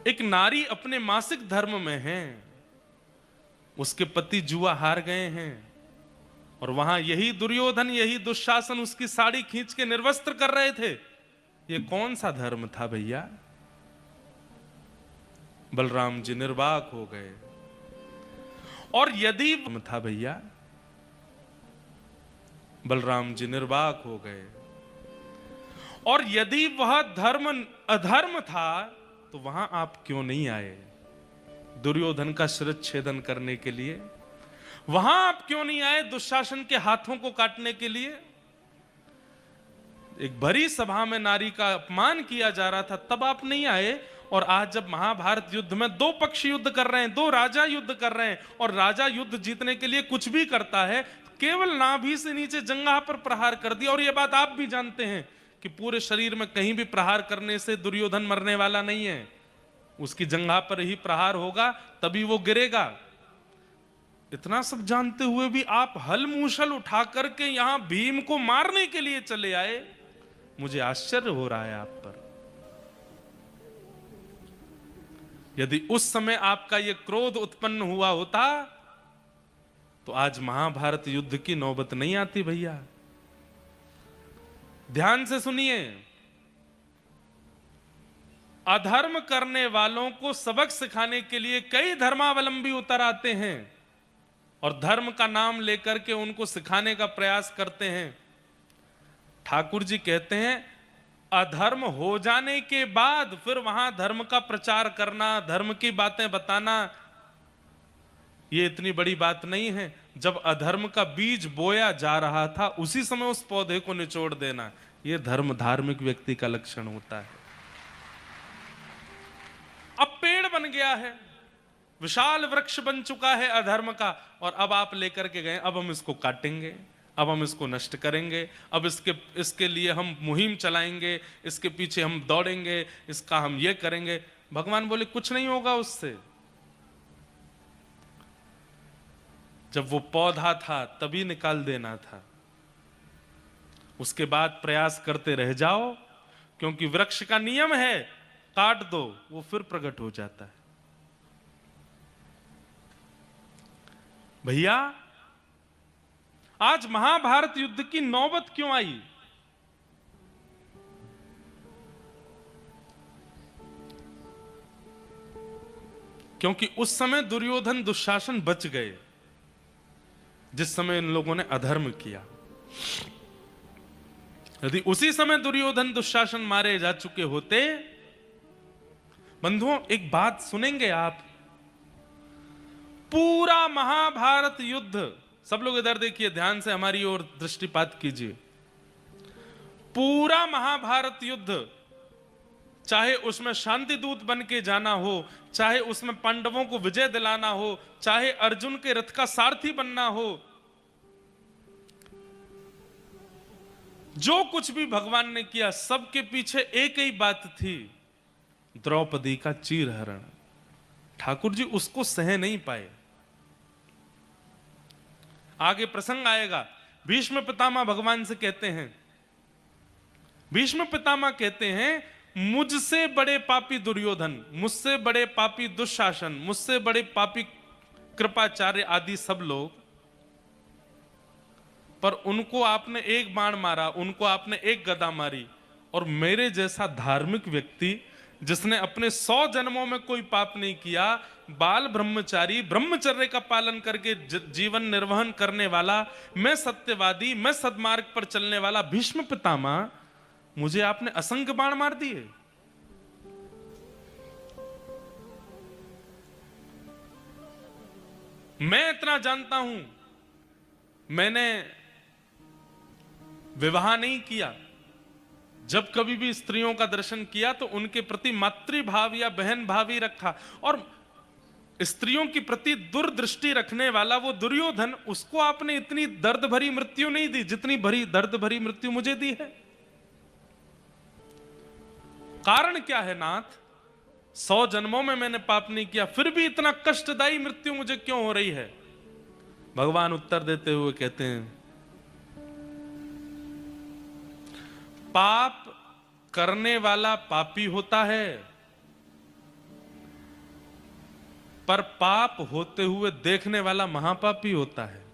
एक नारी अपने मासिक धर्म में है, उसके पति जुआ हार गए हैं और वहां यही दुर्योधन, यही दुशासन उसकी साड़ी खींच के निर्वस्त्र कर रहे थे। ये कौन सा धर्म था भैया? बलराम जी निर्वाक हो गए। और यदि था भैया, बलराम जी निर्वाक हो गए। और यदि वह धर्म अधर्म था तो वहां आप क्यों नहीं आए दुर्योधन का शिरच्छेदन करने के लिए? वहां आप क्यों नहीं आए दुशासन के हाथों को काटने के लिए? एक भरी सभा में नारी का अपमान किया जा रहा था, तब आप नहीं आए। और आज जब महाभारत युद्ध में दो पक्ष युद्ध कर रहे हैं, दो राजा युद्ध कर रहे हैं, और राजा युद्ध जीतने के लिए कुछ भी करता है, केवल नाभि से नीचे जंघा पर प्रहार कर दिया। और यह बात आप भी जानते हैं कि पूरे शरीर में कहीं भी प्रहार करने से दुर्योधन मरने वाला नहीं है, उसकी जंघा पर ही प्रहार होगा, तभी वो गिरेगा। इतना सब जानते हुए भी आप हल मूसल उठा करके यहां भीम को मारने के लिए चले आए। मुझे आश्चर्य हो रहा है आप पर। यदि उस समय आपका यह क्रोध उत्पन्न हुआ होता तो आज महाभारत युद्ध की नौबत नहीं आती भैया। ध्यान से सुनिए, अधर्म करने वालों को सबक सिखाने के लिए कई धर्मावलंबी उतर आते हैं और धर्म का नाम लेकर के उनको सिखाने का प्रयास करते हैं। ठाकुर जी कहते हैं अधर्म हो जाने के बाद फिर वहां धर्म का प्रचार करना, धर्म की बातें बताना, ये इतनी बड़ी बात नहीं है। जब अधर्म का बीज बोया जा रहा था उसी समय उस पौधे को निचोड़ देना, यह धर्म धार्मिक व्यक्ति का लक्षण होता है। अब पेड़ बन गया है, विशाल वृक्ष बन चुका है अधर्म का, और अब आप लेकर के गए, अब हम इसको काटेंगे, अब हम इसको नष्ट करेंगे, अब इसके लिए हम मुहिम चलाएंगे, इसके पीछे हम दौड़ेंगे, इसका हम ये करेंगे। भगवान बोले कुछ नहीं होगा उससे। जब वो पौधा था तभी निकाल देना था, उसके बाद प्रयास करते रह जाओ, क्योंकि वृक्ष का नियम है काट दो वो फिर प्रकट हो जाता है। भैया आज महाभारत युद्ध की नौबत क्यों आई? क्योंकि उस समय दुर्योधन दुशासन बच गए, जिस समय इन लोगों ने अधर्म किया। यदि उसी समय दुर्योधन दुशासन मारे जा चुके होते, बंधुओं एक बात सुनेंगे आप, पूरा महाभारत युद्ध, सब लोग इधर देखिए, ध्यान से हमारी ओर दृष्टिपात कीजिए, पूरा महाभारत युद्ध, चाहे उसमें शांति दूत बन के जाना हो, चाहे उसमें पांडवों को विजय दिलाना हो, चाहे अर्जुन के रथ का सारथी बनना हो, जो कुछ भी भगवान ने किया सबके पीछे एक ही बात थी, द्रौपदी का चीरहरण। ठाकुर जी उसको सह नहीं पाए। आगे प्रसंग आएगा, भीष्म पितामह भगवान से कहते हैं, भीष्म पितामह कहते हैं मुझसे बड़े पापी दुर्योधन, मुझसे बड़े पापी दुशासन, मुझसे बड़े पापी कृपाचार्य आदि सब लोग, पर उनको आपने एक बाण मारा, उनको आपने एक गदा मारी, और मेरे जैसा धार्मिक व्यक्ति जिसने अपने 100 जन्मों में कोई पाप नहीं किया, बाल ब्रह्मचारी, ब्रह्मचर्य का पालन करके जीवन निर्वहन करने वाला, मैं सत्यवादी, मैं सद्मार्ग पर चलने वाला भीष्म पितामह, मुझे आपने असंख्य बाण मार दिए। मैं इतना जानता हूं, मैंने विवाह नहीं किया, जब कभी भी स्त्रियों का दर्शन किया तो उनके प्रति मातृभाव या बहन भाव ही रखा, और स्त्रियों की प्रति दूरदृष्टि रखने वाला वो दुर्योधन, उसको आपने इतनी दर्द भरी मृत्यु नहीं दी जितनी दर्द भरी मृत्यु मुझे दी है। कारण क्या है नाथ? 100 जन्मों में मैंने पाप नहीं किया, फिर भी इतना कष्टदायी मृत्यु मुझे क्यों हो रही है? भगवान उत्तर देते हुए कहते हैं, पाप करने वाला पापी होता है, पर पाप होते हुए देखने वाला महापापी होता है।